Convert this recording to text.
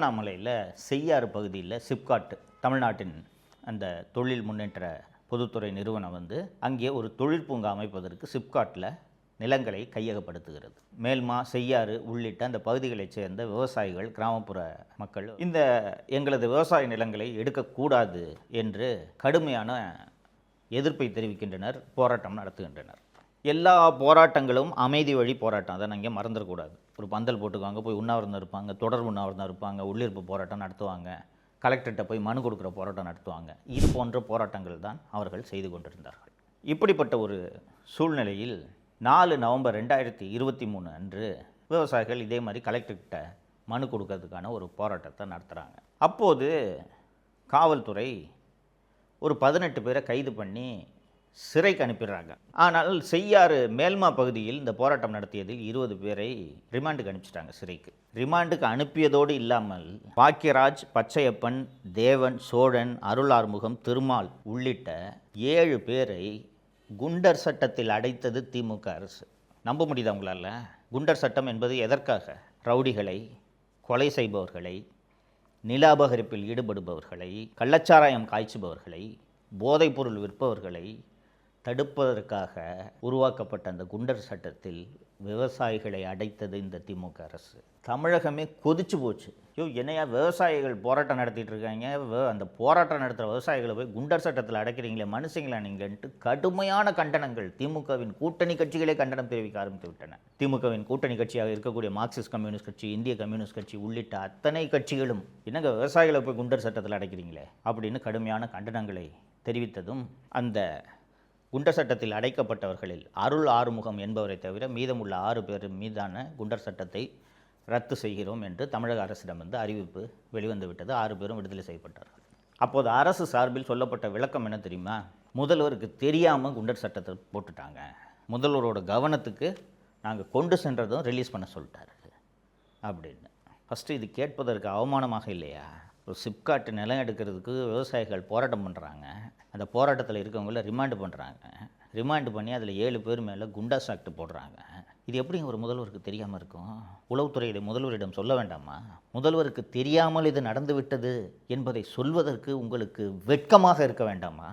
திருவண்ணாமலையில் செய்யாறு பகுதியில் சிப்காட் தமிழ்நாட்டின் அந்த தொழில் முன்னேற்ற பொதுத்துறை நிறுவனம் அங்கே ஒரு தொழிற்பூங்கா அமைப்பதற்கு சிப்காட்டில் நிலங்களை கையகப்படுத்துகிறது. மேல்மா செய்யாறு உள்ளிட்ட அந்த பகுதிகளைச் சேர்ந்த விவசாயிகள், கிராமப்புற மக்கள் இந்த எங்களது விவசாய நிலங்களை எடுக்கக்கூடாது என்று கடுமையான எதிர்ப்பை தெரிவிக்கின்றனர், போராட்டம் நடத்துகின்றனர். எல்லா போராட்டங்களும் அமைதி வழி போராட்டம், அதை நீங்கள் மறந்துடக்கூடாது. ஒரு பந்தல் போட்டுக்குவாங்க, போய் உண்ணாவிரதம் இருப்பாங்க, தொடர் உண்ணாவிரதம் இருப்பாங்க, உள்ளிருப்பு போராட்டம் நடத்துவாங்க, கலெக்டர்கிட்ட போய் மனு கொடுக்குற போராட்டம் நடத்துவாங்க. இது போன்ற போராட்டங்கள் தான் அவர்கள் செய்து கொண்டிருந்தார்கள். இப்படிப்பட்ட ஒரு சூழ்நிலையில் 4 நவம்பர் 2023 அன்று விவசாயிகள் இதே மாதிரி கலெக்டர்கிட்ட மனு கொடுக்கறதுக்கான ஒரு போராட்டத்தை நடத்துகிறாங்க. அப்போது காவல்துறை ஒரு 18 பேரை கைது பண்ணி சிறைக்கு அனுப்பிடுறாங்க. ஆனால் செய்யாறு மேல்மா பகுதியில் இந்த போராட்டம் நடத்தியதில் 20 பேரை ரிமாண்டுக்கு அனுப்பிச்சிட்டாங்க சிறைக்கு. ரிமாண்டுக்கு அனுப்பியதோடு இல்லாமல் பாக்கியராஜ், பச்சையப்பன், தேவன், சோழன், அருள் ஆறுமுகம், திருமால் உள்ளிட்ட 7 பேரை குண்டர் சட்டத்தில் அடைத்தது திமுக அரசு. நம்ப முடியுதா உங்களால்? குண்டர் சட்டம் என்பது எதற்காக? ரவுடிகளை, கொலை செய்பவர்களை, நில அபகரிப்பில் ஈடுபடுபவர்களை, கள்ளச்சாராயம் காய்ச்சுபவர்களை, போதைப்பொருள் விற்பவர்களை தடுப்பதற்காக உருவாக்கப்பட்ட அந்த குண்டர் சட்டத்தில் விவசாயிகளை அடைத்தது இந்த திமுக அரசு. தமிழகமே கொதிச்சு போச்சு. என்னையா விவசாயிகள் போராட்டம் நடத்திட்டு இருக்காங்க, அந்த போராட்டம் நடத்துகிற விவசாயிகளை போய் குண்டர் சட்டத்தில் அடைக்கிறீங்களே, மனுஷங்களா நீங்கள்ன்ட்டு கடுமையான கண்டனங்கள் திமுகவின் கூட்டணி கட்சிகளே கண்டனம் தெரிவிக்க ஆரம்பித்து விட்டன. திமுகவின் கூட்டணி கட்சியாக இருக்கக்கூடிய மார்க்சிஸ்ட் கம்யூனிஸ்ட் கட்சி, இந்திய கம்யூனிஸ்ட் கட்சி உள்ளிட்ட அத்தனை கட்சிகளும் என்னங்க விவசாயிகளை போய் குண்டர் சட்டத்தில் அடைக்கிறீங்களே அப்படின்னு கடுமையான கண்டனங்களை தெரிவித்ததும் அந்த குண்டர் சட்டத்தில் அடைக்கப்பட்டவர்களில் அருள் ஆறுமுகம் என்பவரை தவிர மீதமுள்ள 6 பேர் மீதான குண்டர் சட்டத்தை ரத்து செய்கிறோம் என்று தமிழக அரசிடம் அறிவிப்பு வெளிவந்து விட்டது. 6 பேரும் விடுதலை செய்யப்பட்டார்கள். அப்போது அரசு சார்பில் சொல்லப்பட்ட விளக்கம் என்ன தெரியுமா? முதல்வருக்கு தெரியாமல் குண்டர் சட்டத்தை போட்டுட்டாங்க, முதல்வரோட கவனத்துக்கு நாங்கள் கொண்டு சென்றதும் ரிலீஸ் பண்ண சொல்லிட்டாரு அப்படின்னு. ஃபஸ்ட்டு இது கேட்பதற்கு அவமானமாக இல்லையா? ஒரு சிப்காட் நிலம் எடுக்கிறதுக்கு விவசாயிகள் போராட்டம் பண்ணுறாங்க, அந்த போராட்டத்தில் இருக்கவங்கள ரிமாண்டு பண்ணுறாங்க, ரிமாண்டு பண்ணி அதில் 7 பேர் மேலே குண்டாஸ் ஆக்ட் போடுறாங்க. இது எப்படி ஒரு முதல்வருக்கு தெரியாமல் இருக்கும்? உளவுத்துறையிட முதல்வரிடம் சொல்ல வேண்டாமா? முதல்வருக்கு தெரியாமல் இது நடந்துவிட்டது என்பதை சொல்வதற்கு உங்களுக்கு வெட்கமாக இருக்க வேண்டாமா?